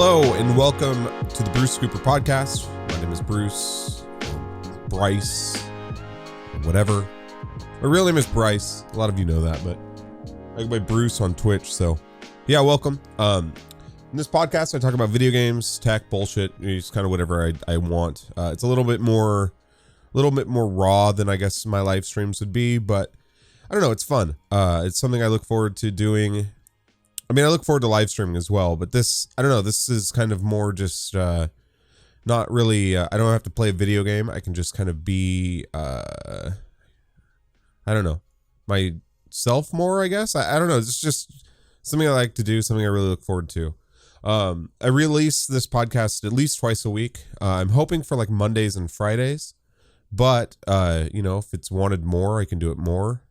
Hello and welcome to the BruceCooper podcast. My name is Bruce, Bryce, whatever. My real name is Bryce. A lot of you know that, but I go by Bruce on Twitch. So yeah, welcome. In this podcast, I talk about video games, tech, bullshit, just kind of whatever I want. It's a little bit more raw than I guess my live streams would be, but I don't know. It's fun. It's something I look forward to doing. I mean, I look forward to live streaming as well, but this, I don't know, this is kind of more just, not really, I don't have to play a video game. I can just kind of be, I don't know, myself more, I guess. I don't know. It's just something I like to do, something I really look forward to. I release this podcast at least twice a week. I'm hoping for like Mondays and Fridays, but, you know, if it's wanted more, I can do it more.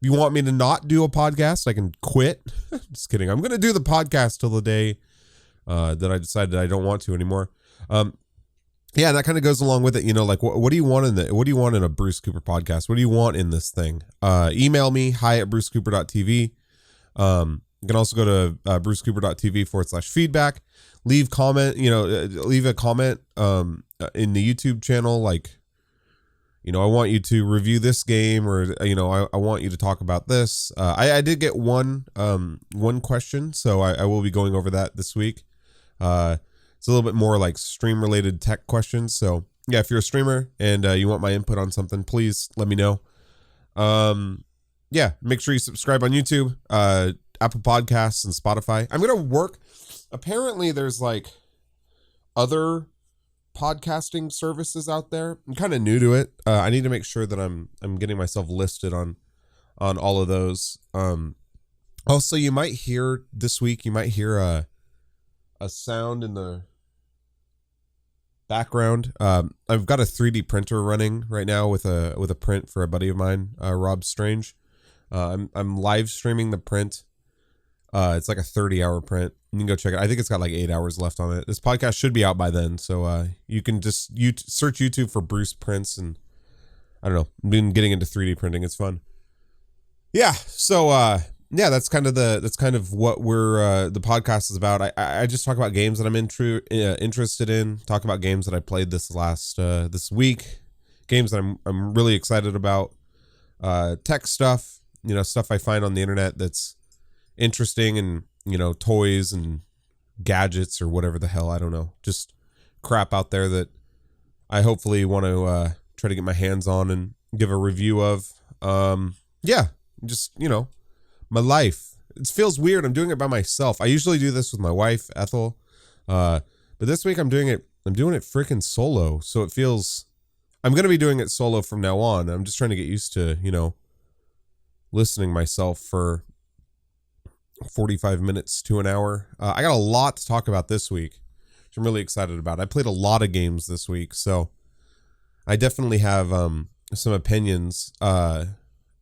If you want me to not do a podcast, I can quit. Just kidding. I'm going to do the podcast till the day that I decide that I don't want to anymore. Yeah, that kind of goes along with it. You know, like what do you want in a BruceCooper podcast? What do you want in this thing? Email me, hi@brucecooper.tv. You can also go to brucecooper.tv/feedback. Leave a comment in the YouTube channel, like, you know, I want you to review this game, or, you know, I want you to talk about this. I did get one question, so I will be going over that this week. It's a little bit more like stream related tech questions. So yeah, if you're a streamer and you want my input on something, please let me know. Yeah, make sure you subscribe on YouTube, Apple Podcasts, and Spotify. I'm going to work. Apparently there's like other podcasting services out there. I'm kind of new to it. I need to make sure that I'm getting myself listed on all of those. Also, you might hear this week, a sound in the background. I've got a 3D printer running right now with a print for a buddy of mine, Rob Strange. I'm live streaming the print. It's like a 30-hour print. You can go check it. I think it's got like 8 hours left on it. This podcast should be out by then, so you can just search YouTube for Bruce Prints, and I don't know. I've been getting into 3D printing. It's fun. Yeah. So yeah, that's kind of what the podcast is about. I just talk about games that I'm interested in. Talk about games that I played this week. Games that I'm really excited about. Tech stuff. You know, stuff I find on the internet that's interesting, and, you know, toys and gadgets or whatever the hell, I don't know, just crap out there that I hopefully want to try to get my hands on and give a review of. Yeah, just, you know, my life. It feels weird. I'm doing it by myself. I usually do this with my wife, Ethel, but this week I'm doing it freaking solo. So it feels, I'm going to be doing it solo from now on. I'm just trying to get used to, you know, listening myself for 45 minutes to an hour. I got a lot to talk about this week, which I'm really excited about. I played a lot of games this week, so I definitely have some opinions. Yeah,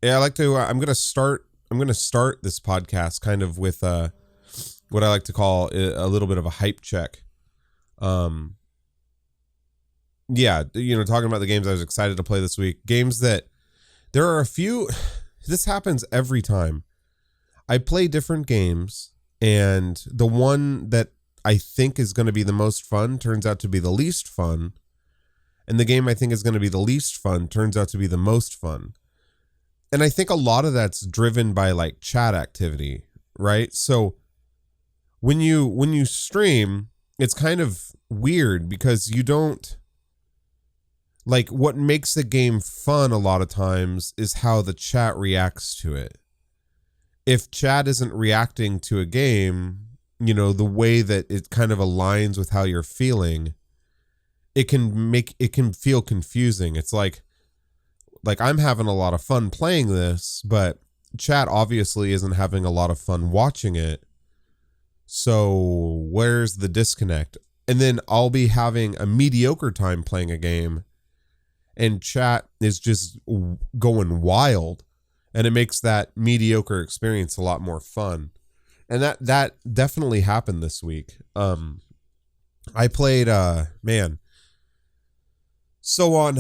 I like to. I'm gonna start this podcast kind of with what I like to call a little bit of a hype check. Yeah, you know, talking about the games I was excited to play this week. Games that there are a few. This happens every time. I play different games, and the one that I think is going to be the most fun turns out to be the least fun, and the game I think is going to be the least fun turns out to be the most fun. And I think a lot of that's driven by like chat activity, right? So when you stream, it's kind of weird because you don't, like, what makes the game fun a lot of times is how the chat reacts to it. If chat isn't reacting to a game, you know, the way that it kind of aligns with how you're feeling, it can feel confusing. It's like I'm having a lot of fun playing this, but chat obviously isn't having a lot of fun watching it. So where's the disconnect? And then I'll be having a mediocre time playing a game, and chat is just going wild. And it makes that mediocre experience a lot more fun. And that definitely happened this week. I played, so on,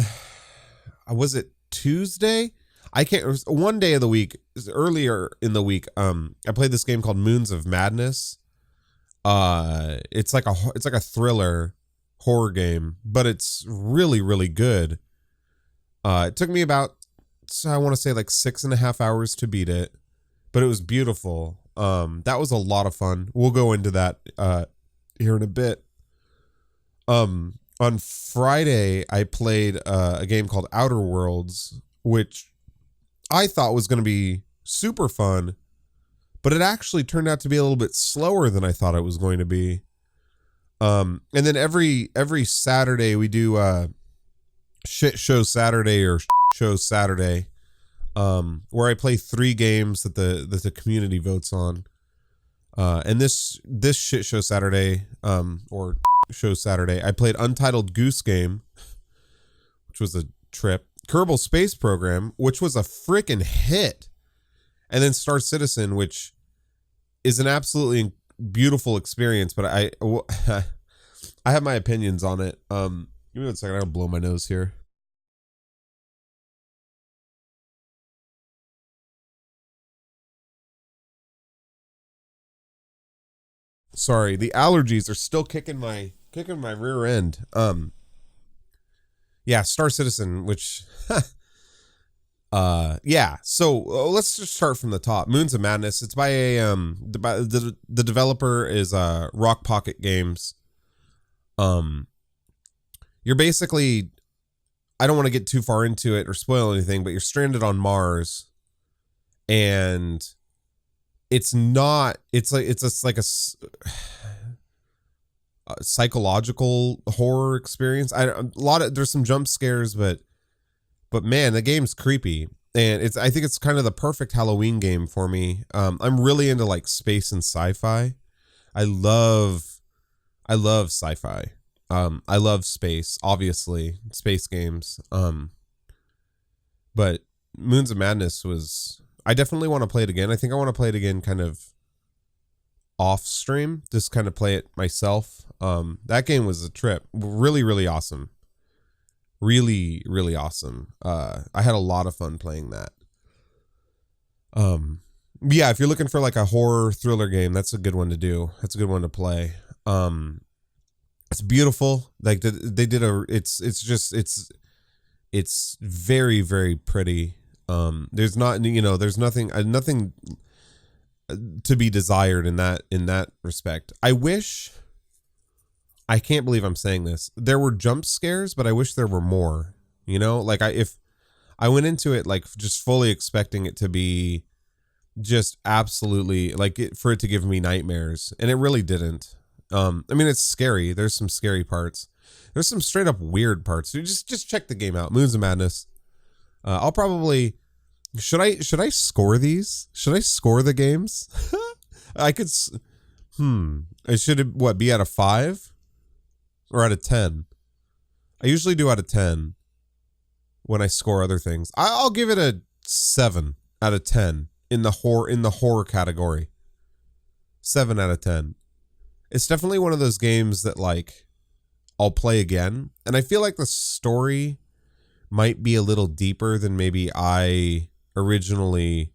was it Tuesday? It was one day of the week, earlier in the week, I played this game called Moons of Madness. It's like a thriller horror game, but it's really, really good. It took me about, I want to say like 6.5 hours to beat it, but it was beautiful. That was a lot of fun. We'll go into that here in a bit. On Friday, I played a game called Outer Worlds, which I thought was going to be super fun, but it actually turned out to be a little bit slower than I thought it was going to be. And then every Saturday we do Shit Show Saturday or Show Saturday, where I play 3 games that the community votes on. And this Shit Show Saturday, or Show Saturday, I played Untitled Goose Game, which was a trip. Kerbal Space Program, which was a freaking hit. And then Star Citizen, which is an absolutely beautiful experience, but I have my opinions on it. Give me 1 second, I gotta blow my nose here. Sorry, the allergies are still kicking my rear end. Yeah, Star Citizen, which yeah. So let's just start from the top. Moons of Madness. It's by a the developer is Rock Pocket Games. You're basically, I don't want to get too far into it or spoil anything, but you're stranded on Mars, and it's not, it's like a psychological horror experience. There's some jump scares, but man, the game's creepy, and I think it's kind of the perfect Halloween game for me. I'm really into like space and sci-fi. I love sci-fi. I love space, obviously, space games. But Moons of Madness I definitely want to play it again. I think I want to play it again kind of off stream, just kind of play it myself. That game was a trip. Really, really awesome. Really, really awesome. I had a lot of fun playing that. Yeah, if you're looking for like a horror thriller game, that's a good one to do. That's a good one to play. It's beautiful. Like they did it's very, very pretty. There's nothing to be desired in that respect. I can't believe I'm saying this. There were jump scares, but I wish there were more. Like if I went into it like just fully expecting it to be just absolutely like for it to give me nightmares, and it really didn't. I mean, it's scary. There's some scary parts. There's some straight up weird parts. So just check the game out. Moons of Madness. I'll probably, should I score these? Should I score the games? I could. I should be out of 5 or out of 10? I usually do out of 10 when I score other things. I'll give it a 7 out of 10 in the horror category. 7 out of 10. It's definitely one of those games that like I'll play again, and I feel like the story might be a little deeper than maybe I originally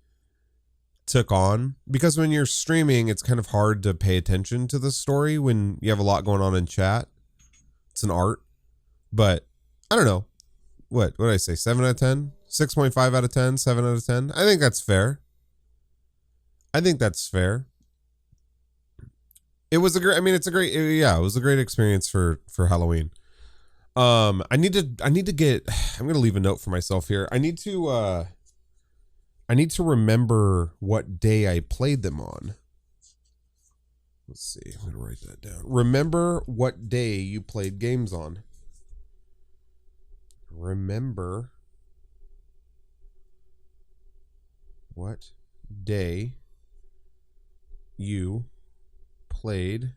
took on, because when you're streaming, it's kind of hard to pay attention to the story when you have a lot going on in chat. It's an art, but I don't know. What did I say? 7 out of 10? 6.5 out of 10? 7 out of 10? I think that's fair. It was a great, it was a great experience for Halloween. I need to get, I'm going to leave a note for myself here. I need to remember what day I played them on. Let's see. I'm going to write that down. Remember what day you played games on. Remember what day you played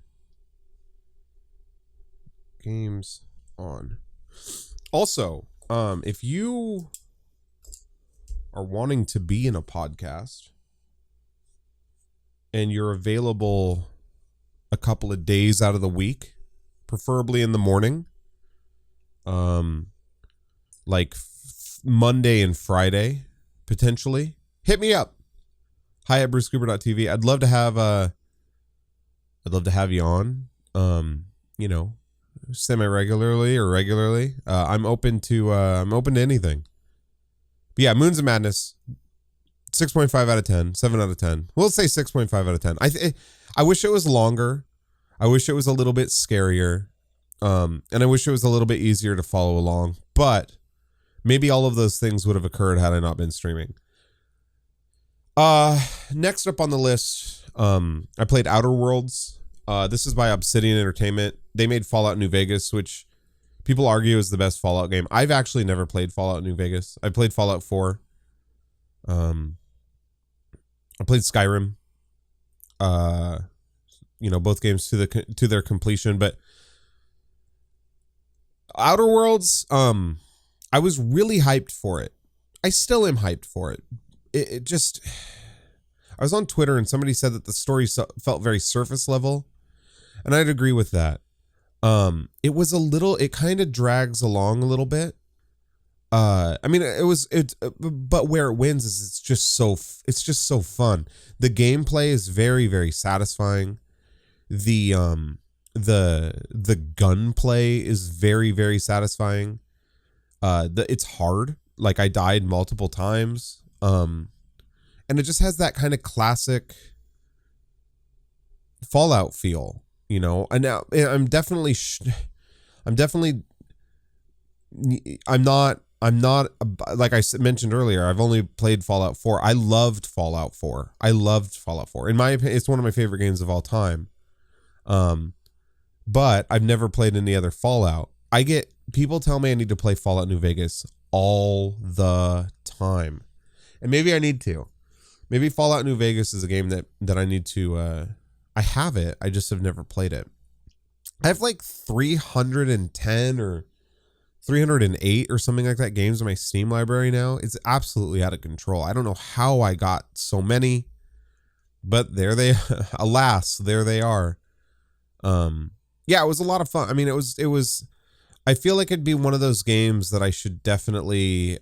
games on. Also, if you are wanting to be in a podcast and you're available a couple of days out of the week, preferably in the morning, like Monday and Friday, potentially, hit me up. Hi at BruceCooper.tv. I'd love to have I'd love to have you on. You know, semi-regularly or regularly. I'm open to anything. But yeah, Moons of Madness, 6.5 out of 10, 7 out of 10. We'll say 6.5 out of 10. I wish it was longer. I wish it was a little bit scarier. And I wish it was a little bit easier to follow along. But maybe all of those things would have occurred had I not been streaming. Next up on the list, I played Outer Worlds. This is by Obsidian Entertainment. They made Fallout New Vegas, which people argue is the best Fallout game. I've actually never played Fallout New Vegas. I played Fallout 4. I played Skyrim. Both games to their completion, but Outer Worlds, I was really hyped for it. I still am hyped for it. It just, I was on Twitter and somebody said that the story felt very surface level, and I'd agree with that. It kind of drags along a little bit. But where it wins is it's just so fun. The gameplay is very, very satisfying. The gunplay is very, very satisfying. It's hard. Like, I died multiple times. And it just has that kind of classic Fallout feel, and now I'm not, like I mentioned earlier, I've only played Fallout 4. I loved Fallout 4. In my opinion, it's one of my favorite games of all time. But I've never played any other Fallout. People tell me I need to play Fallout New Vegas all the time. And maybe I need to. Maybe Fallout New Vegas is a game that I need to, I have it. I just have never played it. I have like 310 or 308 or something like that games in my Steam library now. It's absolutely out of control. I don't know how I got so many, but alas, there they are. Yeah, it was a lot of fun. I mean, it was, I feel like it'd be one of those games that I should definitely,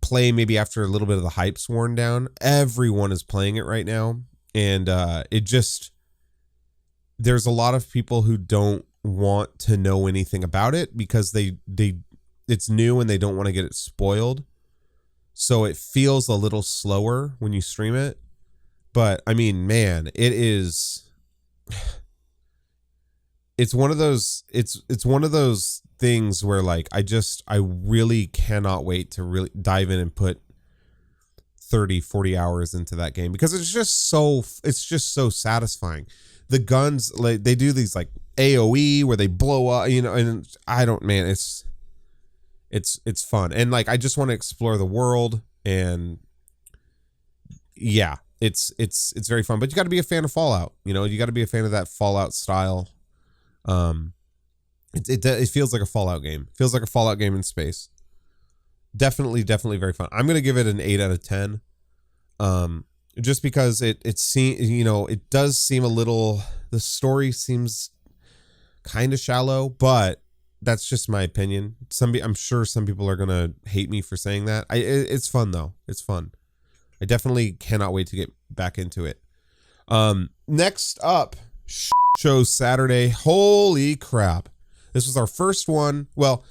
play maybe after a little bit of the hype's worn down. Everyone is playing it right now. And, there's a lot of people who don't want to know anything about it because it's new and they don't want to get it spoiled. So it feels a little slower when you stream it. But I mean, man, it's one of those things where, like, I really cannot wait to really dive in and put 30-40 hours into that game because it's just so satisfying. The guns, like, they do these like AoE where they blow up, and it's fun. And like, I just want to explore the world, and yeah, it's very fun, but you got to be a fan of Fallout, you got to be a fan of that Fallout style. It feels like a Fallout game. Feels like a Fallout game in space. Definitely very fun. I'm going to give it an 8 out of 10. Just because it does seem a little, the story seems kind of shallow, but that's just my opinion. I'm sure some people are going to hate me for saying that. It's fun though. It's fun. I definitely cannot wait to get back into it. Next up, shows Saturday. Holy crap. This was our first one. Well,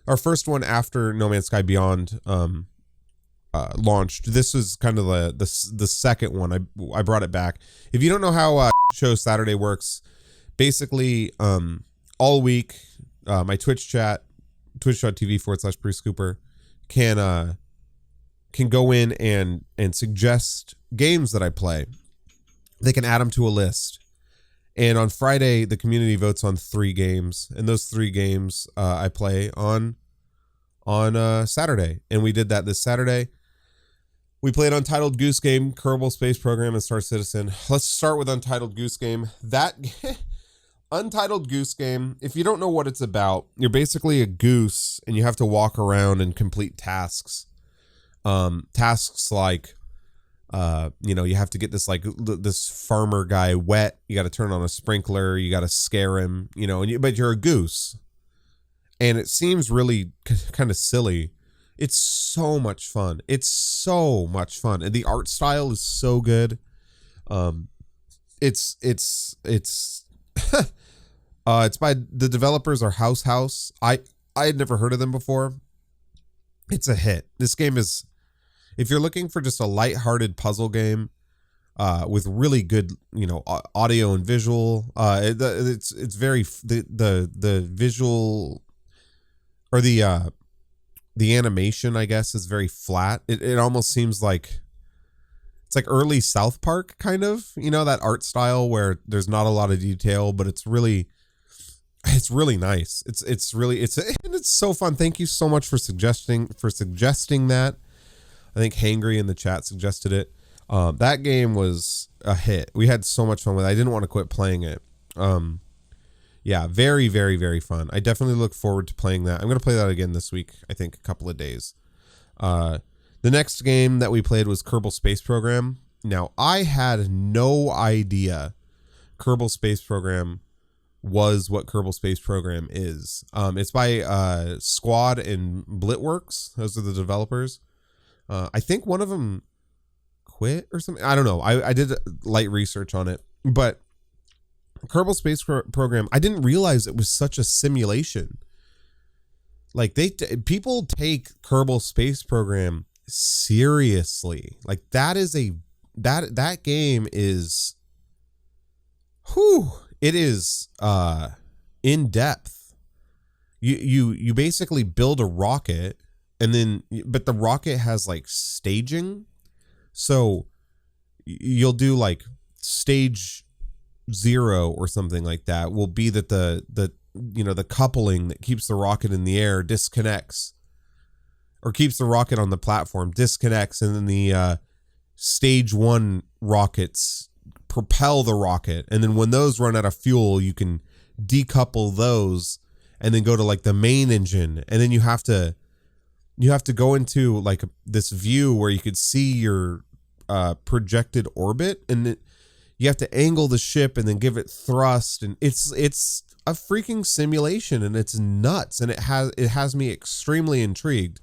our first one after No Man's Sky Beyond launched. This was kind of the second one. I brought it back. If you don't know how show Saturday works, basically all week my Twitch chat, twitch.tv/BruceCooper can go in and suggest games that I play. They can add them to a list. And on Friday, the community votes on 3 games, and those 3 games I play on Saturday. And we did that this Saturday. We played Untitled, Goose Game, Kerbal Space Program, and Star Citizen. Let's start with Untitled Goose Game. That Untitled Goose Game, if you don't know what it's about, you're basically a goose and you have to walk around and complete tasks. Tasks like, you have to get this farmer guy wet. You got to turn on a sprinkler. You got to scare him, but you're a goose. And it seems really kind of silly. It's so much fun. And the art style is so good. It's it's by the developers are House. I had never heard of them before. It's a hit. This game is, if you're looking for just a lighthearted puzzle game with really good, audio and visual, it's very the visual or the animation, I guess, is very flat. It almost seems like it's like early South Park kind of, that art style where there's not a lot of detail, but it's really nice. It's so fun. Thank you so much for suggesting that. I think Hangry in the chat suggested it. That game was a hit. We had so much fun with it. I didn't want to quit playing it. Yeah, very, very, very fun. I definitely look forward to playing that. I'm going to play that again this week, I think a couple of days. The next game that we played was Kerbal Space Program. Now, I had no idea Kerbal Space Program was what Kerbal Space Program is. It's by Squad and Blitworks. Those are the developers. I think one of them quit or something. I don't know. I did light research on it, but Kerbal Space Program, I didn't realize it was such a simulation. Like people take Kerbal Space Program seriously. Like that game is, it is in depth. You basically build a rocket but the rocket has like staging. So you'll do like stage 0 or something like that will be that the coupling that keeps the rocket in the air disconnects, or keeps the rocket on the platform disconnects, and then the stage 1 rockets propel the rocket, and then when those run out of fuel you can decouple those and then go to like the main engine, and then you have to go into like this view where you could see your projected orbit, and you have to angle the ship and then give it thrust, and it's a freaking simulation, and it's nuts, and it has me extremely intrigued.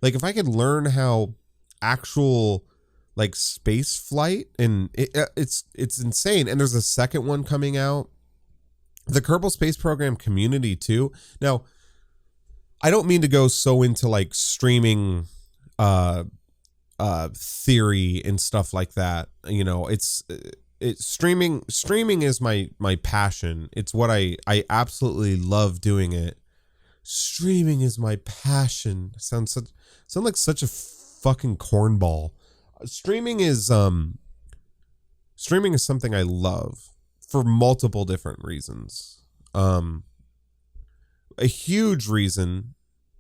Like if I could learn how actual like space flight, and it's insane. And there's a second one coming out, the Kerbal Space Program community too. Now, I don't mean to go so into like streaming theory and stuff like that. It's streaming is my passion. It's what I absolutely love doing it. Streaming is my passion. Sound like such a fucking cornball. Streaming is something I love for multiple different reasons. A huge reason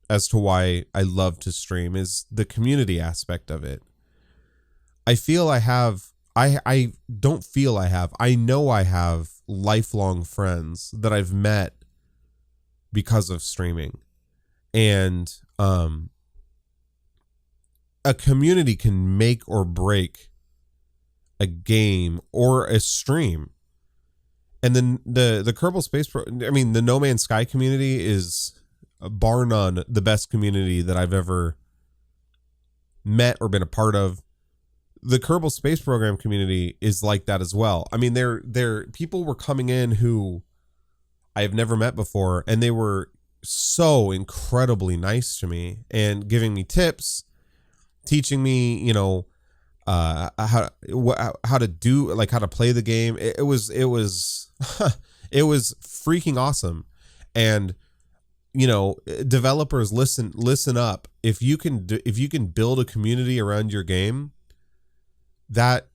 as to why I love to stream is the community aspect of it. I know I have lifelong friends that I've met because of streaming. And a community can make or break a game or a stream. And then the Kerbal Space the No Man's Sky community is bar none the best community that I've ever met or been a part of. The Kerbal Space Program community is like that as well. I mean, there people were coming in who I have never met before, and they were so incredibly nice to me and giving me tips, teaching me, how to do, like how to play the game. It was it was freaking awesome. And developers, listen up. If you can build a community around your game, that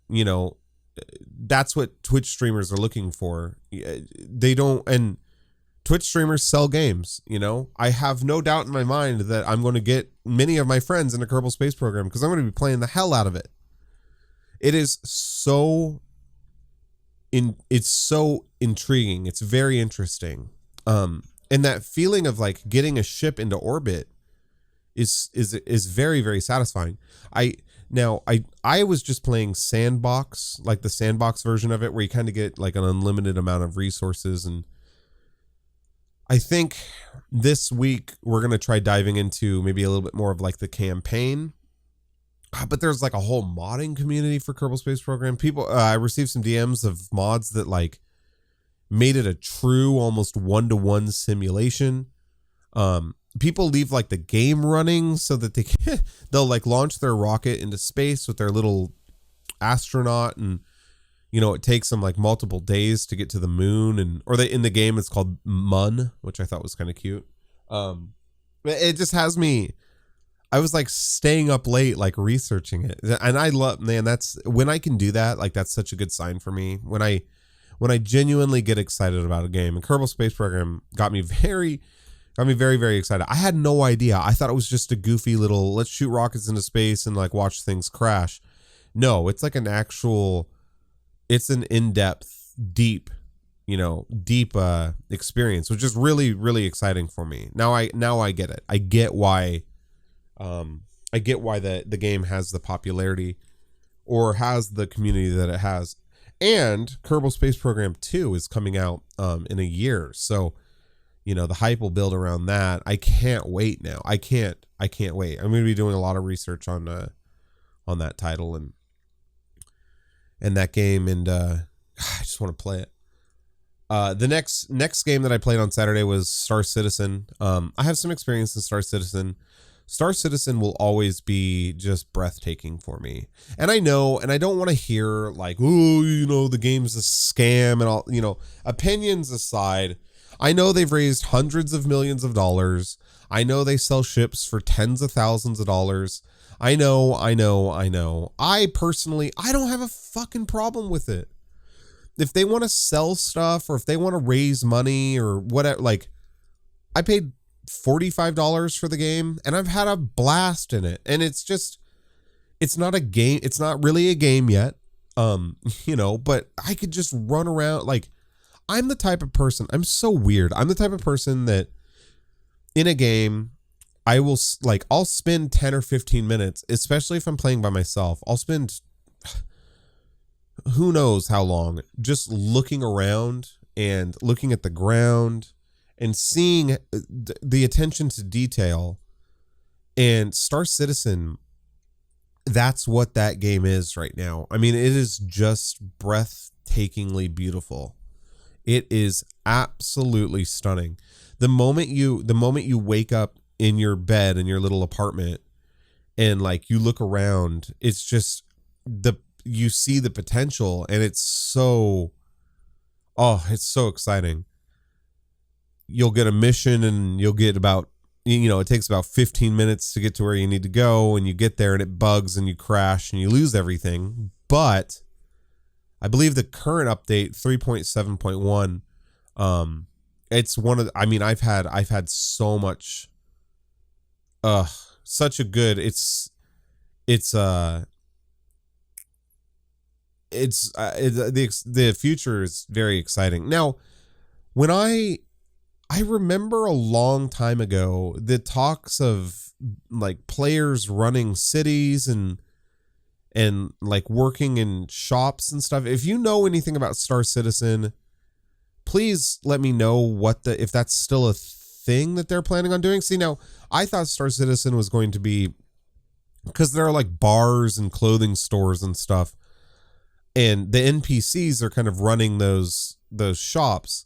that's what Twitch streamers are looking for. And Twitch streamers sell games. I have no doubt in my mind that I'm going to get many of my friends in a Kerbal Space Program because I'm going to be playing the hell out of it. It's so intriguing. It's very interesting. And that feeling of like getting a ship into orbit is very, very satisfying. I was just playing Sandbox, like the Sandbox version of it, where you kind of get like an unlimited amount of resources. And I think this week we're going to try diving into maybe a little bit more of like the campaign. but there's like a whole modding community for Kerbal Space Program. People, I received some DMs of mods that like made it a true almost one-to-one simulation. People leave like the game running so that they'll like launch their rocket into space with their little astronaut, and it takes them like multiple days to get to the moon, or in the game it's called Mun, which I thought was kind of cute. It just has me. I was like staying up late, like researching it, and I love, man, that's when I can do that. Like that's such a good sign for me when I genuinely get excited about a game. And Kerbal Space Program got me very, very excited. I had no idea. I thought it was just a goofy little, let's shoot rockets into space and like watch things crash. No, it's like it's an in-depth, deep experience, which is really, really exciting for me. Now I get it. I get why the game has the popularity or has the community that it has. And Kerbal Space Program 2 is coming out in a year. So, the hype will build around that. I can't wait now. I can't wait. I'm going to be doing a lot of research on that title and that game, and I just want to play it. The next game that I played on Saturday was Star Citizen. I have some experience in Star Citizen. Star Citizen will always be just breathtaking for me. And I know, and I don't want to hear like, oh, the game's a scam and all, opinions aside. I know they've raised hundreds of millions of dollars. I know they sell ships for tens of thousands of dollars. I know. I personally, I don't have a fucking problem with it. If they want to sell stuff or if they want to raise money or whatever, like I paid $45 for the game and I've had a blast in it. And it's not a game. It's not really a game yet. But I could just run around. Like I'm the type of person, I'm so weird. I'm the type of person that in a game, I'll spend 10 or 15 minutes, especially if I'm playing by myself. I'll spend who knows how long just looking around and looking at the ground and seeing the attention to detail. And Star Citizen, that's what that game is right now. I mean, it is just breathtakingly beautiful. It is absolutely stunning. The moment you wake up in your bed in your little apartment and like you look around, it's just you see the potential, and it's so exciting. You'll get a mission and you'll get about, it takes about 15 minutes to get to where you need to go, and you get there and it bugs and you crash and you lose everything. But I believe the current update 3.7.1, it's one of the, I mean, I've had so much, such a good, the future is very exciting. Now, when I remember a long time ago, the talks of like players running cities and like working in shops and stuff. If you know anything about Star Citizen, please let me know if that's still a thing that they're planning on doing. See, now I thought Star Citizen was going to be, because there are like bars and clothing stores and stuff, and the NPCs are kind of running those shops.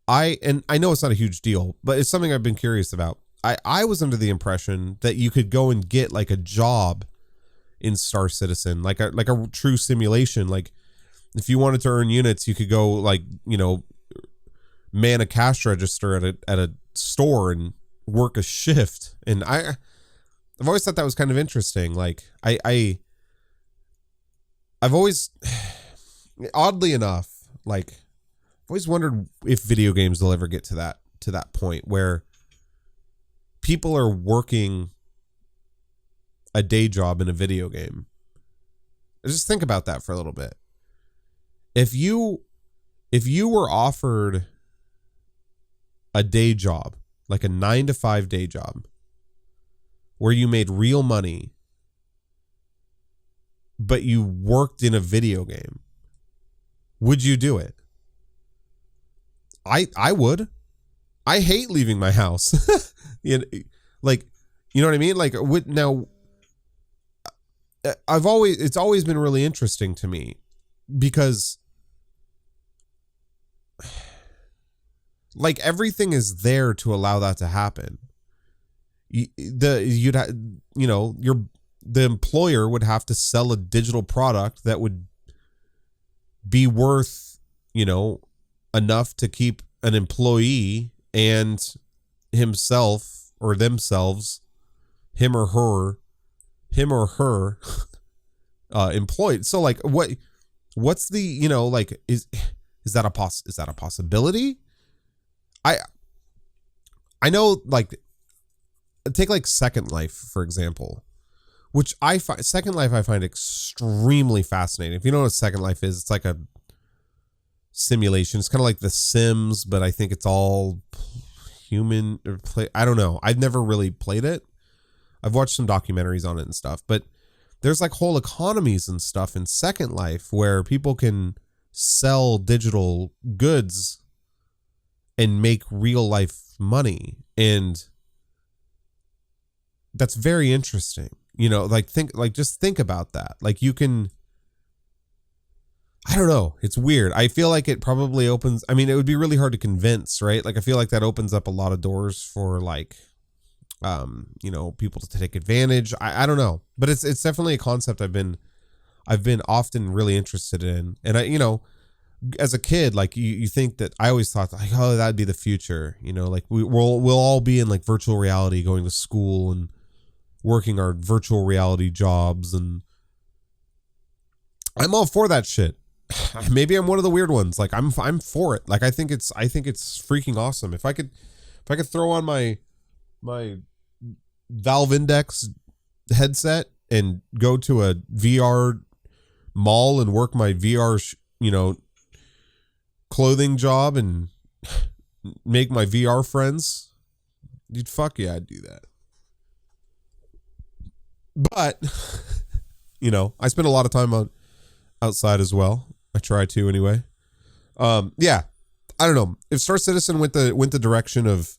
I know it's not a huge deal, but it's something I've been curious about. I was under the impression that you could go and get like a job in Star Citizen, like a true simulation. Like if you wanted to earn units, you could go like, man a cash register at a store and work a shift. And I've always thought that was kind of interesting. Like I've always, oddly enough, like I've always wondered if video games will ever get to that point where people are working a day job in a video game. Just think about that for a little bit. If you were offered a day job, like a 9-to-5 day job, where you made real money, but you worked in a video game, would you do it? I would. I hate leaving my house. Like, you know what I mean? Like, now, it's always been really interesting to me because like everything is there to allow that to happen. The employer would have to sell a digital product that would be worth, enough to keep an employee and himself or themselves, him or her employed. So like what's the, like is that a possibility? I know, like, take like Second Life, for example, which I find Second Life I find extremely fascinating. If you know what Second Life is, it's like a simulation. It's kind of like The Sims, but I think it's all human or play. I don't know. I've never really played it. I've watched some documentaries on it and stuff, but there's like whole economies and stuff in Second Life where people can sell digital goods and make real life money. And that's very interesting. Just think about that. Like you can, I don't know. It's weird. I feel like it probably opens, it would be really hard to convince, right? Like I feel like that opens up a lot of doors for like, people to take advantage. I don't know, but it's definitely a concept I've been often really interested in. And as a kid, like you think that I always thought like, oh, that'd be the future, like we'll all be in like virtual reality, going to school and working our virtual reality jobs. And I'm all for that shit. Maybe I'm one of the weird ones. Like I'm for it. Like I think it's freaking awesome. If I could throw on my Valve Index headset and go to a VR mall and work my VR, clothing job and make my VR friends, dude, fuck yeah, I'd do that. But, I spend a lot of time outside as well. I try to anyway. Yeah, I don't know. If Star Citizen went the direction of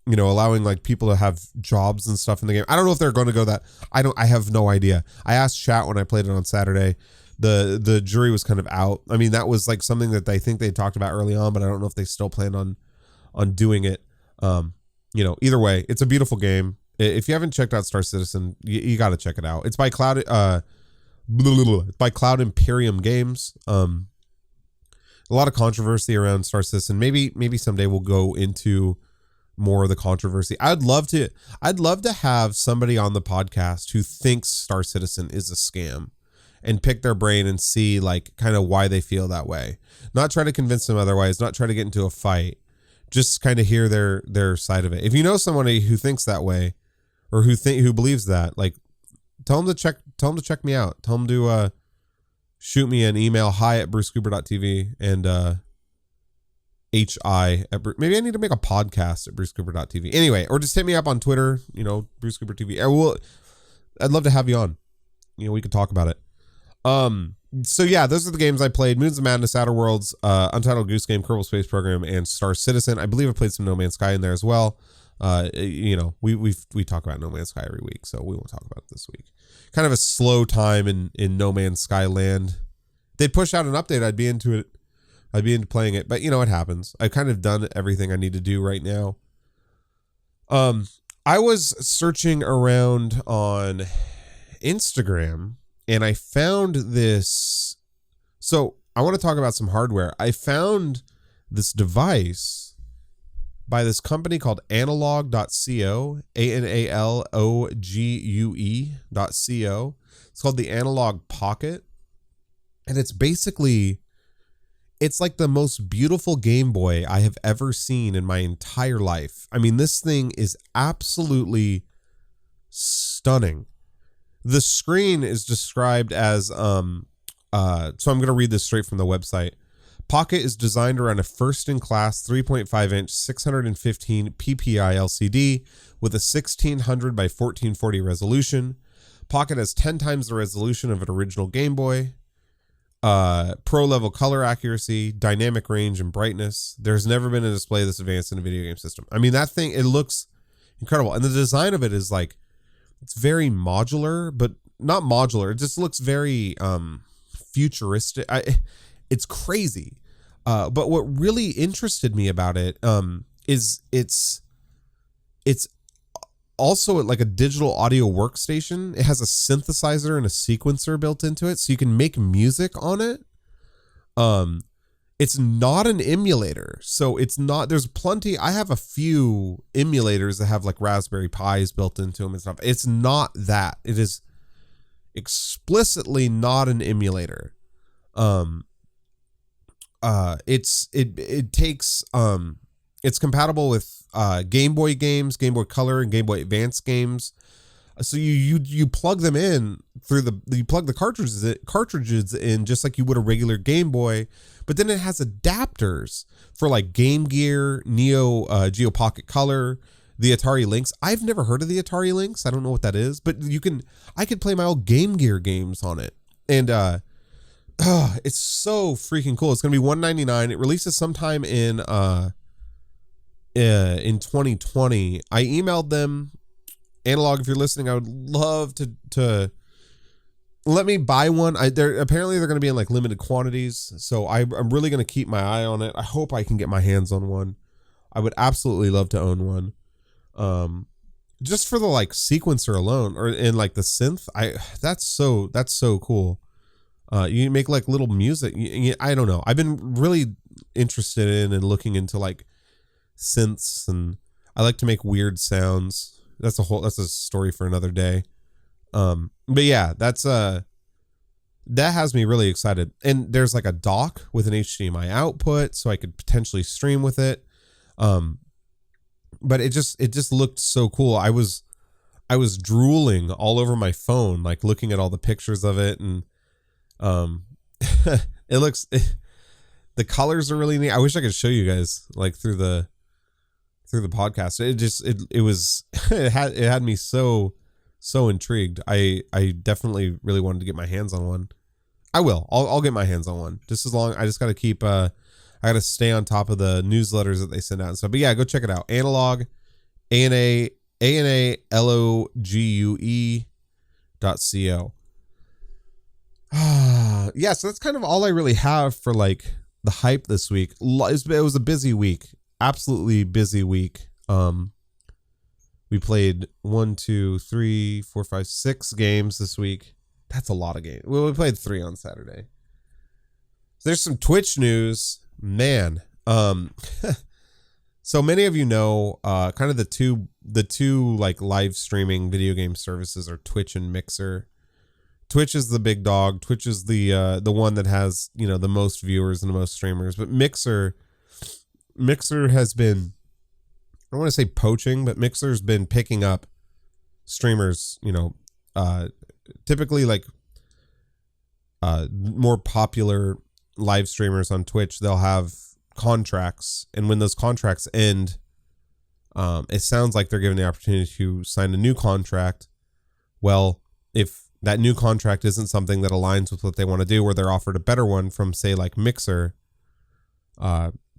allowing like people to have jobs and stuff in the game. I don't know if they're going to go that. I have no idea. I asked chat when I played it on Saturday. The jury was kind of out. That was like something that I think they talked about early on, but I don't know if they still plan on doing it. Either way, it's a beautiful game. If you haven't checked out Star Citizen, you got to check it out. It's by Cloud Imperium Games. A lot of controversy around Star Citizen. Maybe someday we'll go into more of the controversy. I'd love to have somebody on the podcast who thinks Star Citizen is a scam and pick their brain and see like kind of why they feel that way. Not try to convince them otherwise, not try to get into a fight. Just kind of hear their side of it. If you know somebody who thinks that way or who believes that, like tell them to check me out. Tell them to shoot me an email, hi@BruceCooper.tv and hi maybe I need to make a podcast at BruceCooper.tv. Anyway, or just hit me up on Twitter, BruceCooperTV. I'd love to have you on. We could talk about it. So yeah, those are the games I played: Moons of Madness, Outer Worlds, Untitled Goose Game, Kerbal Space Program, and Star Citizen. I believe I played some No Man's Sky in there as well. We talk about No Man's Sky every week, so we won't talk about it this week. Kind of a slow time in No Man's Sky land. They'd push out an update, I'd be into it. I'd be into playing it, but it happens. I've kind of done everything I need to do right now. I was searching around on Instagram and I found this. So I want to talk about some hardware. I found this device by this company called Analogue.co, Analogue.co. It's called the Analogue Pocket. And it's like the most beautiful Game Boy I have ever seen in my entire life. This thing is absolutely stunning. The screen is described as, so I'm going to read this straight from the website. Pocket is designed around a first-in-class 3.5-inch 615 ppi LCD with a 1600 by 1440 resolution. Pocket has 10 times the resolution of an original Game Boy. Pro-level color accuracy, dynamic range, and brightness. There's never been a display this advanced in a video game system. That thing, it looks incredible. And the design of it is like, It's very modular, but not modular. It just looks very futuristic. It's crazy. But what really interested me about it is it's also like a digital audio workstation. It has a synthesizer and a sequencer built into it, so you can make music on it. It's not an emulator, so it's not. There's plenty. I have a few emulators that have like Raspberry Pis built into them and stuff. It's not that. It is explicitly not an emulator. It takes it's compatible with Game Boy games, Game Boy Color, and Game Boy Advance games. So you plug them in you plug the cartridges in just like you would a regular Game Boy, but then it has adapters for like Game Gear, Neo Geo Pocket Color, the Atari Lynx. I've never heard of the Atari Lynx. I don't know what that is, but I could play my old Game Gear games on it. And it's so freaking cool. It's gonna be $199. It releases sometime in 2020. I emailed them. Analogue, if you're listening, I would love to let me buy one. Apparently they're going to be in like limited quantities, so I'm really going to keep my eye on it. I hope I can get my hands on one. I would absolutely love to own one. Just for the like sequencer alone, or in like the synth. That's so cool. You make like little music. I don't know. I've been really interested in and looking into like synths, and I like to make weird sounds. That's a story for another day. But yeah, that has me really excited. And there's like a dock with an HDMI output, so I could potentially stream with it. But it just looked so cool. I was drooling all over my phone, like looking at all the pictures of it, and the colors are really neat. I wish I could show you guys like through the podcast. It had me so intrigued. I definitely really wanted to get my hands on one. I'll get my hands on one. Just as long, I just got to keep I got to stay on top of the newsletters that they send out and stuff. But yeah, go check it out. Analogue, ANALOGUE.co. Yeah, so that's kind of all I really have for like the hype this week. It was a busy week. Absolutely busy week. We played 1, 2, 3, 4, 5, 6 games this week. That's a lot of games. Well, we played 3 on Saturday. So there's some Twitch news, man. So many of you know, kind of the two like live streaming video game services are Twitch and Mixer. Twitch is the big dog. Twitch is the one that has, the most viewers and the most streamers. But Mixer has been, I don't want to say poaching, but Mixer's been picking up streamers, typically like more popular live streamers on Twitch. They'll have contracts, and when those contracts end, it sounds like they're given the opportunity to sign a new contract. Well, if that new contract isn't something that aligns with what they want to do, or they're offered a better one from, say, like Mixer,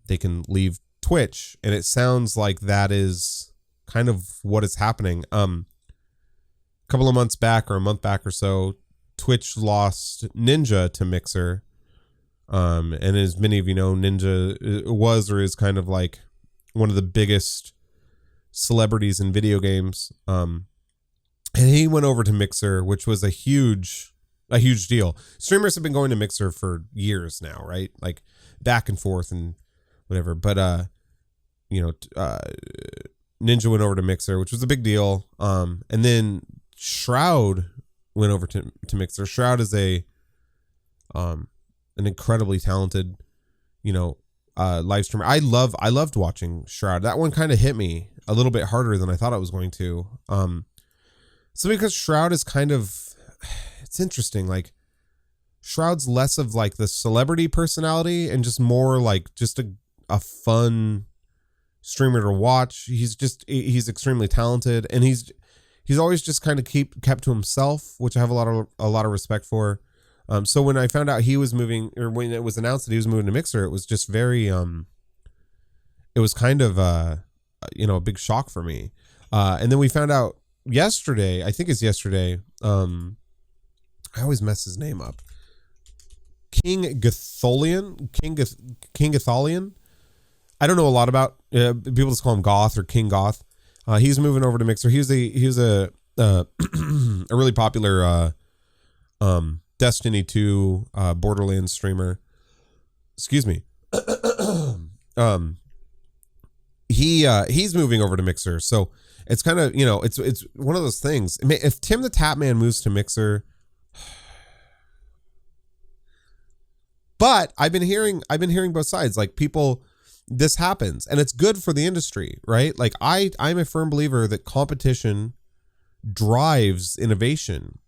they can leave Twitch. And it sounds like that is kind of what is happening. A couple of months back, or a month back or so, Twitch lost Ninja to Mixer. And as many of you know, Ninja was or is kind of like one of the biggest celebrities in video games. And he went over to Mixer, which was a huge deal. Streamers have been going to Mixer for years now, right? Like back and forth and whatever. But Ninja went over to Mixer, which was a big deal. And then Shroud went over to Mixer. Shroud is an incredibly talented, live streamer. I loved watching Shroud. That one kind of hit me a little bit harder than I thought it was going to. So because Shroud is kind of, it's interesting. Like Shroud's less of like the celebrity personality and just more like just a fun streamer to watch. He's extremely talented, and he's always just kind of kept to himself, which I have a lot of respect for. So when I found out he was moving, or when it was announced that he was moving to Mixer, it was just very, it was kind of, a big shock for me. And then we found out yesterday, I think it's yesterday. I always mess his name up. King Gothalion. King Gothalion. I don't know a lot about. People just call him Goth or King Goth. He's moving over to Mixer. He was a a really popular Destiny 2 Borderlands streamer. Excuse me. He's moving over to Mixer, so it's kind of, it's one of those things. I mean, if Tim the Tatman moves to Mixer, but I've been hearing both sides. Like, people, this happens, and it's good for the industry, right? Like, I'm a firm believer that competition drives innovation,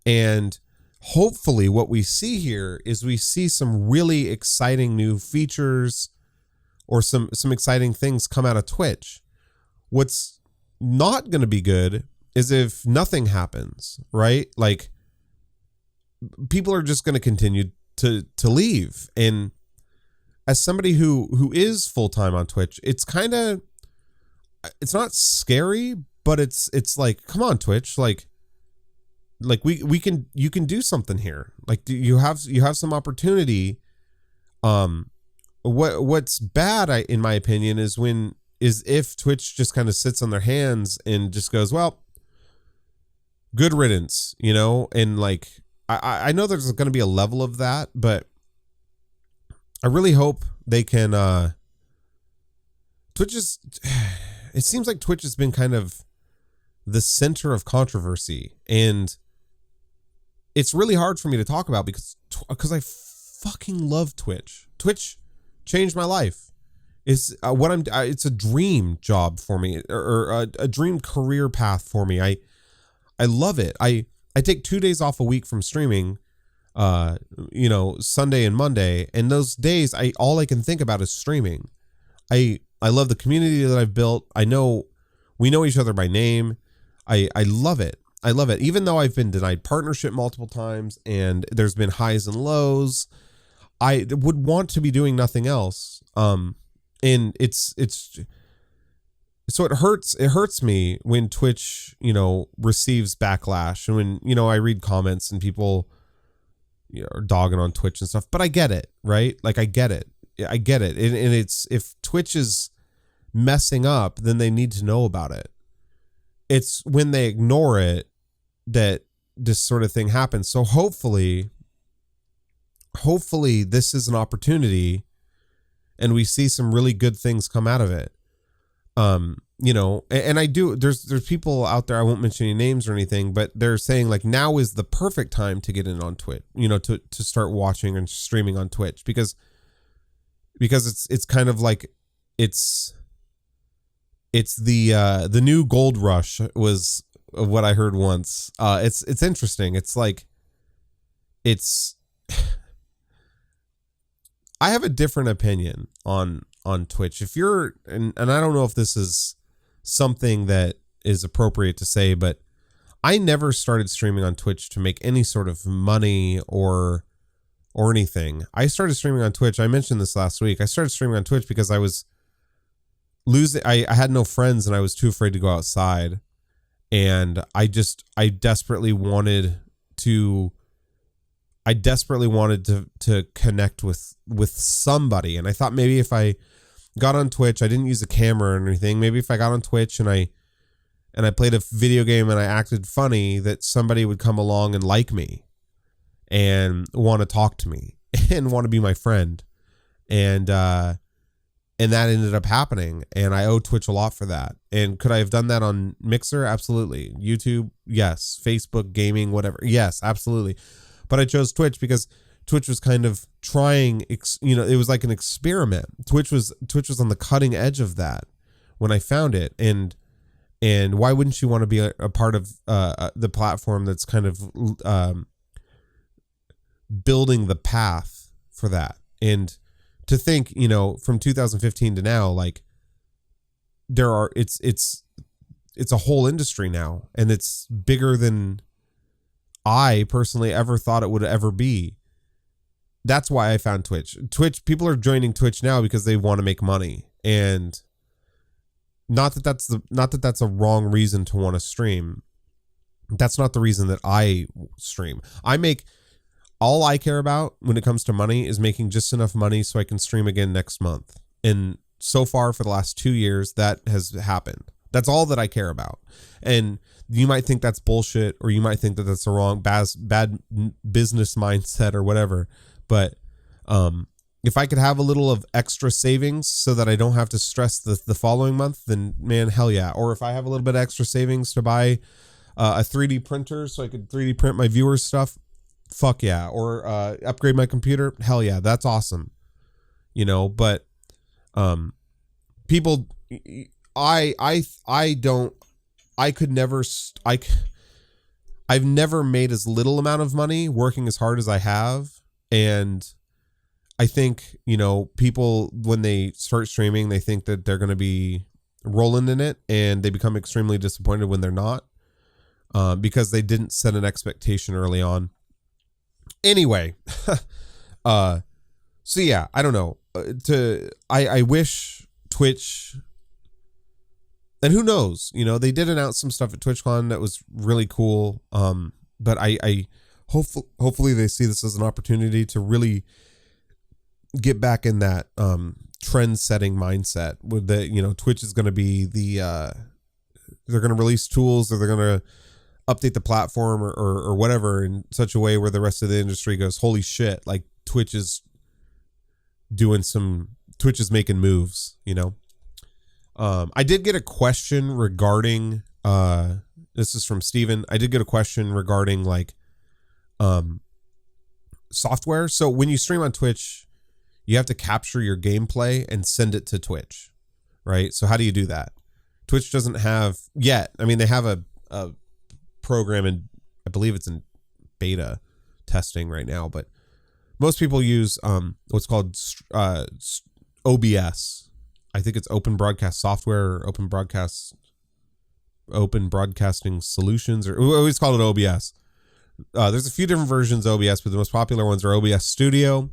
and hopefully what we see here is we see some really exciting new features or some exciting things come out of Twitch. What's not going to be good is if nothing happens, right? Like, people are just going to continue to leave. And as somebody who is full-time on Twitch, it's not scary, but it's like, come on, Twitch, like you can do something here. Like, you have some opportunity. What's bad, in my opinion, is if Twitch just kind of sits on their hands and just goes, well, good riddance, and like, I know there's going to be a level of that, but I really hope they can, it seems like Twitch has been kind of the center of controversy, and it's really hard for me to talk about because I fucking love Twitch. Twitch changed my life. It's it's a dream job for me, or a dream career path for me. I love it. I take 2 days off a week from streaming, Sunday and Monday, and those days all I can think about is streaming. I love the community that I've built. We know each other by name. I love it. I love it. Even though I've been denied partnership multiple times and there's been highs and lows, I would want to be doing nothing else. And it's so it hurts me when Twitch, receives backlash, and when, I read comments and people are dogging on Twitch and stuff, but I get it, right? Like, I get it. And it's, if Twitch is messing up, then they need to know about it. It's when they ignore it that this sort of thing happens. So hopefully this is an opportunity and we see some really good things come out of it. And I do, there's people out there, I won't mention any names or anything, but they're saying like, now is the perfect time to get in on Twitch, to start watching and streaming on Twitch, because it's kind of like, it's the new gold rush was what I heard once. It's interesting. It's like, I have a different opinion on Twitch. If you're, and I don't know if this is something that is appropriate to say, but I never started streaming on Twitch to make any sort of money or anything. I started streaming on Twitch. I mentioned this last week. I started streaming on Twitch because I was losing. I had no friends and I was too afraid to go outside. And I desperately wanted to connect with somebody. And I thought maybe if I got on Twitch, I didn't use a camera or anything. Maybe if I got on Twitch and I played a video game and I acted funny, that somebody would come along and like me and want to talk to me and want to be my friend. And that ended up happening. And I owe Twitch a lot for that. And could I have done that on Mixer? Absolutely. YouTube? Yes. Facebook, gaming, whatever. Yes, absolutely. But I chose Twitch because Twitch was kind of trying, it was like an experiment. Twitch was on the cutting edge of that when I found it. And why wouldn't you want to be a part of the platform that's kind of building the path for that? And to think, from 2015 to now, like, it's a whole industry now, and it's bigger than I personally ever thought it would ever be. That's why I found Twitch. People are joining Twitch now because they want to make money. And, not that that's a wrong reason to want to stream. That's not the reason that I stream. All I care about when it comes to money is making just enough money so I can stream again next month. And so far for the last 2 years, that has happened. That's all that I care about. And you might think that's bullshit, or you might think that that's the wrong bad business mindset or whatever. But if I could have a little of extra savings so that I don't have to stress the following month, then man, hell yeah. Or if I have a little bit of extra savings to buy a 3D printer so I could 3D print my viewers stuff, fuck yeah. Or upgrade my computer, hell yeah, that's awesome. You know, but people, I've never made as little amount of money working as hard as I have. And I think, you know, people, when they start streaming, they think that they're going to be rolling in it, and they become extremely disappointed when they're not, because they didn't set an expectation early on. Anyway, so yeah, I don't know. I wish Twitch, and who knows, you know, they did announce some stuff at TwitchCon that was really cool. But I hopefully they see this as an opportunity to really get back in that trend setting mindset with the, you know, Twitch is going to be they're going to release tools, or they're going to update the platform or whatever in such a way where the rest of the industry goes, holy shit, like Twitch is making moves, you know. I did get a question regarding, this is from Steven. I did get a question regarding like, software. So when you stream on Twitch, you have to capture your gameplay and send it to Twitch, right? So how do you do that? Twitch doesn't have yet. I mean, they have a program, and I believe it's in beta testing right now, but most people use what's called OBS. I think it's Open Broadcast Software, or Open Broadcasting Solutions, or we always call it OBS. There's a few different versions of OBS, but the most popular ones are OBS Studio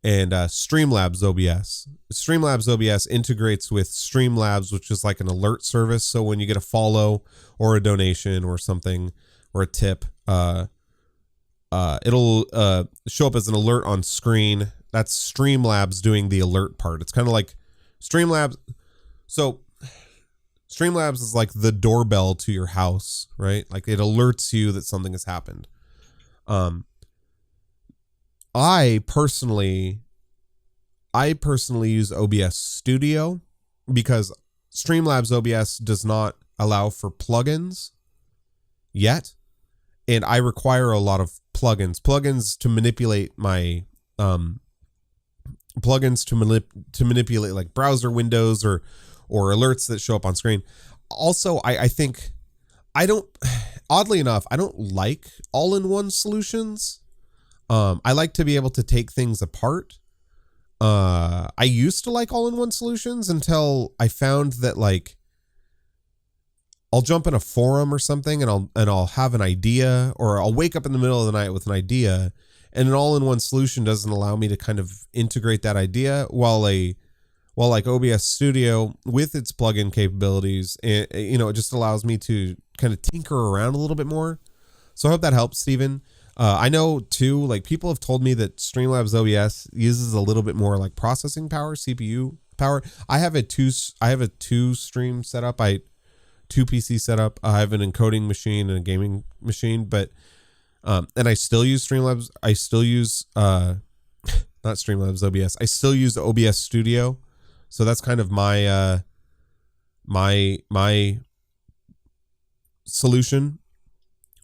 and Streamlabs OBS. Streamlabs OBS integrates with Streamlabs, which is like an alert service. So when you get a follow or a donation or something, or a tip, it'll show up as an alert on screen. That's Streamlabs doing the alert part. It's kind of like Streamlabs. So Streamlabs is like the doorbell to your house, right? Like it alerts you that something has happened. I personally use OBS Studio because Streamlabs OBS does not allow for plugins yet, and I require a lot of plugins to manipulate my manipulate like browser windows or alerts that show up on screen. Also, I think oddly enough, I don't like all-in-one solutions. I like to be able to take things apart. I used to like all-in-one solutions until I found that, like, I'll jump in a forum or something and I'll have an idea, or I'll wake up in the middle of the night with an idea, and an all-in-one solution doesn't allow me to kind of integrate that idea, while like OBS Studio with its plugin capabilities, you know, it just allows me to kind of tinker around a little bit more. So I hope that helps, Steven. I know too, like people have told me that Streamlabs OBS uses a little bit more like processing power, CPU power. I have a two stream setup. Two PC setup. I have an encoding machine and a gaming machine, but and I still use Streamlabs. I still use not Streamlabs OBS. I still use OBS Studio. So that's kind of my my solution.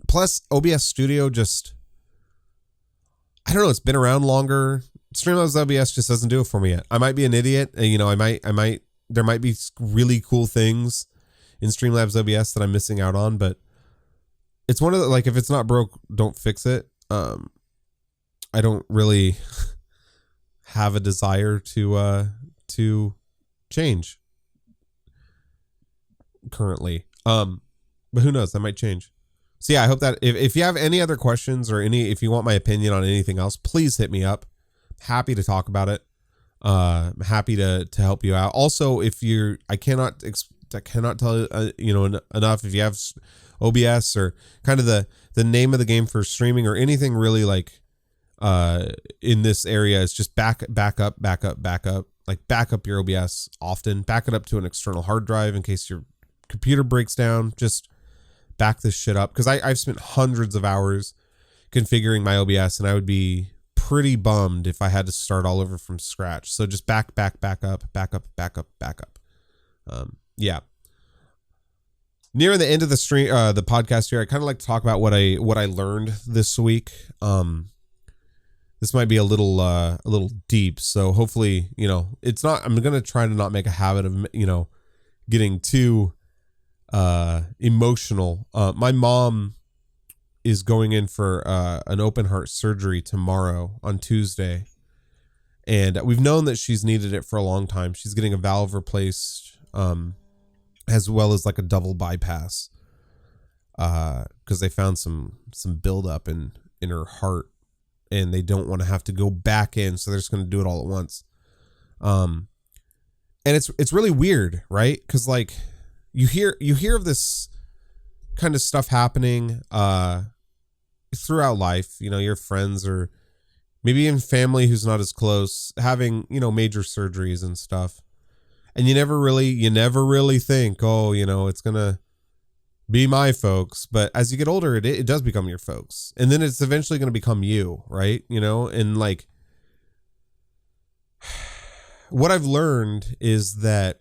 Plus OBS Studio just, I don't know, it's been around longer. Streamlabs OBS just doesn't do it for me yet. I might be an idiot. You know, there might be really cool things in Streamlabs OBS that I'm missing out on, but it's one of the, like, if it's not broke, don't fix it. I don't really have a desire to change currently. But who knows, that might change. So yeah, I hope that if you have any other questions, or if you want my opinion on anything else, please hit me up. Happy to talk about it. I'm happy to help you out. Also, I cannot I cannot tell enough. If you have OBS or kind of the name of the game for streaming or anything really like in this area, is just back up. Like back up your OBS often. Back it up to an external hard drive in case your computer breaks down. Just back this shit up, because I've spent hundreds of hours configuring my OBS, and I would be pretty bummed if I had to start all over from scratch. So just back up. Yeah. Near the end of the stream, the podcast here, I kind of like to talk about what I learned this week. This might be a little deep, so hopefully, it's not. I'm gonna try to not make a habit of getting too emotional. My mom is going in for an open heart surgery tomorrow on Tuesday, and we've known that she's needed it for a long time. She's getting a valve replaced, as well as like a double bypass, because they found some buildup in her heart, and they don't want to have to go back in, so they're just going to do it all at once. And it's really weird, right? Because like you hear of this kind of stuff happening throughout life. Your friends or maybe even family who's not as close having major surgeries and stuff, and you never really think, oh, it's gonna be my folks. But as you get older, it does become your folks, and then it's eventually going to become you, right? And like what I've learned is that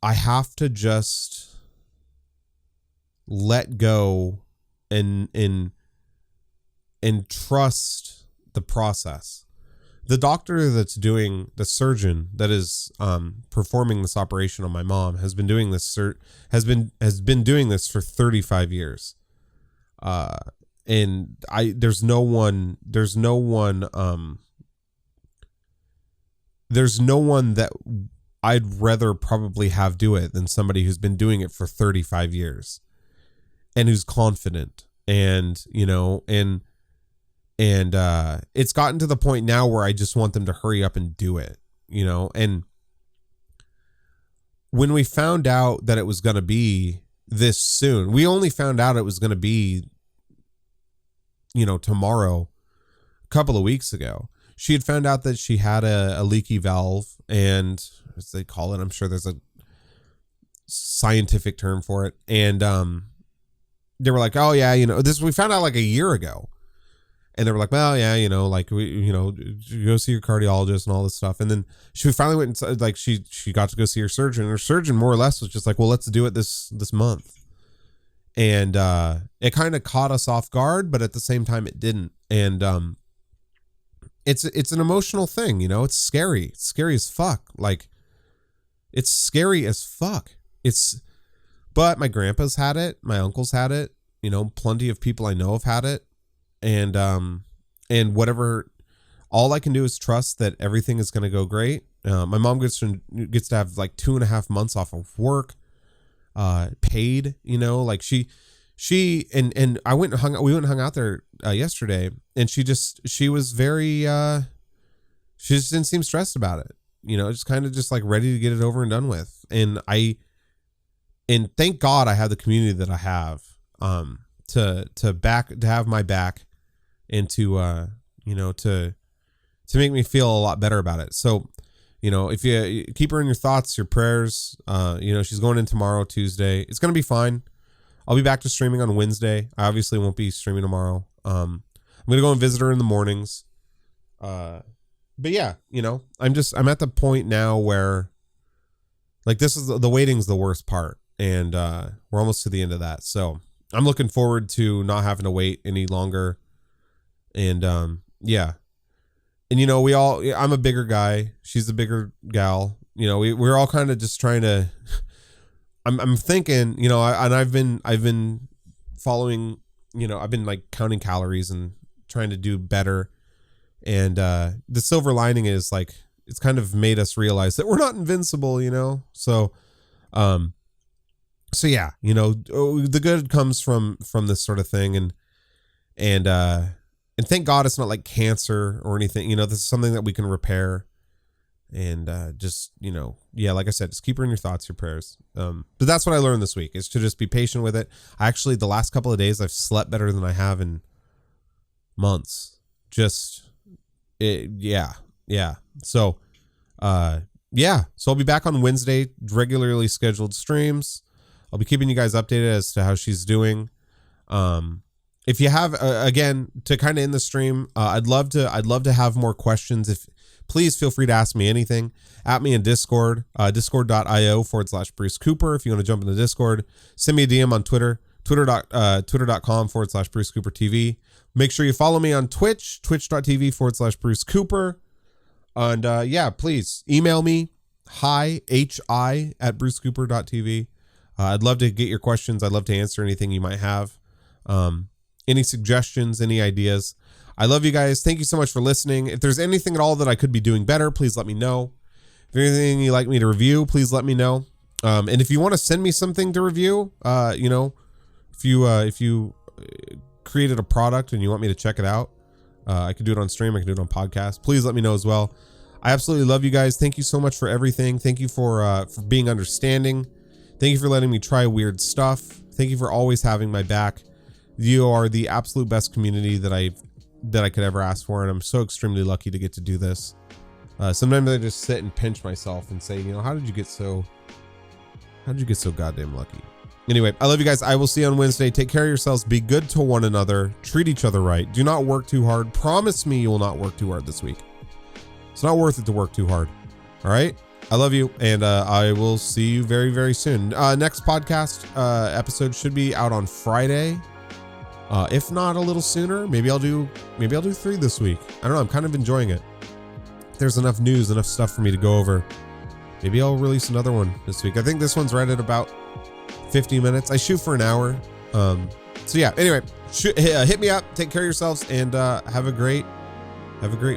I have to just let go and trust the process. The doctor that's doing, the surgeon that is performing this operation on my mom has been doing this has been doing this for 35 years. And there's no one that I'd rather probably have do it than somebody who's been doing it for 35 years and who's confident, and it's gotten to the point now where I just want them to hurry up and do it, and when we found out that it was going to be this soon, we only found out it was going to be, tomorrow, a couple of weeks ago. She had found out that she had a leaky valve, and as they call it, I'm sure there's a scientific term for it. And they were like, oh yeah, we found out like a year ago. And they were like, well, yeah, like we, go see your cardiologist and all this stuff. And then she finally went and like, she got to go see her surgeon. And her surgeon more or less was just like, well, let's do it this month. And it kind of caught us off guard, but at the same time it didn't. And it's an emotional thing, it's scary. It's scary as fuck. Like, it's scary as fuck. But my grandpa's had it. My uncle's had it. Plenty of people I know have had it. And whatever, all I can do is trust that everything is going to go great. My mom gets to have like 2.5 months off of work, paid, like she and I we went and hung out there yesterday, and she was very, she just didn't seem stressed about it, just kind of just like ready to get it over and done with. And thank God I have the community that I have, to have my back, and to make me feel a lot better about it. So, if you keep her in your thoughts, your prayers, she's going in tomorrow, Tuesday. It's going to be fine. I'll be back to streaming on Wednesday. I obviously won't be streaming tomorrow. I'm going to go and visit her in the mornings. But yeah, I'm at the point now where like this is the waiting's the worst part. And, we're almost to the end of that. So I'm looking forward to not having to wait any longer. And, yeah. And, I'm a bigger guy. She's a bigger gal. We're all kind of just trying to, I'm thinking, and I've been following, I've been like counting calories and trying to do better. And, the silver lining is like, it's kind of made us realize that we're not invincible, So, so yeah, the good comes from this sort of thing. And thank God it's not like cancer or anything, this is something that we can repair. And just, yeah, like I said, just keep her in your thoughts, your prayers. But that's what I learned this week, is to just be patient with it. Actually, the last couple of days, I've slept better than I have in months. Yeah. So, so I'll be back on Wednesday, regularly scheduled streams. I'll be keeping you guys updated as to how she's doing. If you have, again, to kind of end the stream, I'd love to have more questions. Please feel free to ask me anything. At me in Discord, discord.io/BruceCooper. If you want to jump into Discord, send me a DM on Twitter, twitter.com/BruceCooperTV. Make sure you follow me on Twitch, twitch.tv/BruceCooper. And please email me, hi@BruceCooper.tv. I'd love to get your questions. I'd love to answer anything you might have. Any suggestions, any ideas. I love you guys. Thank you so much for listening. If there's anything at all that I could be doing better, please let me know. If there's anything you'd like me to review, please let me know. And if you want to send me something to review, if you created a product and you want me to check it out, I can do it on stream. I can do it on podcast. Please let me know as well. I absolutely love you guys. Thank you so much for everything. Thank you for being understanding. Thank you for letting me try weird stuff. Thank you for always having my back. You are the absolute best community that I could ever ask for, and I'm so extremely lucky to get to do this. Sometimes I just sit and pinch myself and say, how did you get so goddamn lucky? Anyway, I love you guys. I will see you on Wednesday. Take care of yourselves. Be good to one another. Treat each other right. Do not work too hard. Promise me you will not work too hard this week. It's not worth it to work too hard. All right? I love you, and I will see you very, very soon. Next podcast episode should be out on Friday. If not a little sooner, maybe I'll do 3 this week. I don't know. I'm kind of enjoying it. If there's enough news, enough stuff for me to go over, maybe I'll release another one this week. I think this one's right at about 50 minutes. I shoot for an hour. So yeah, anyway, hit me up, take care of yourselves, and have a great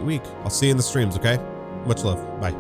week. I'll see you in the streams. Okay. Much love. Bye.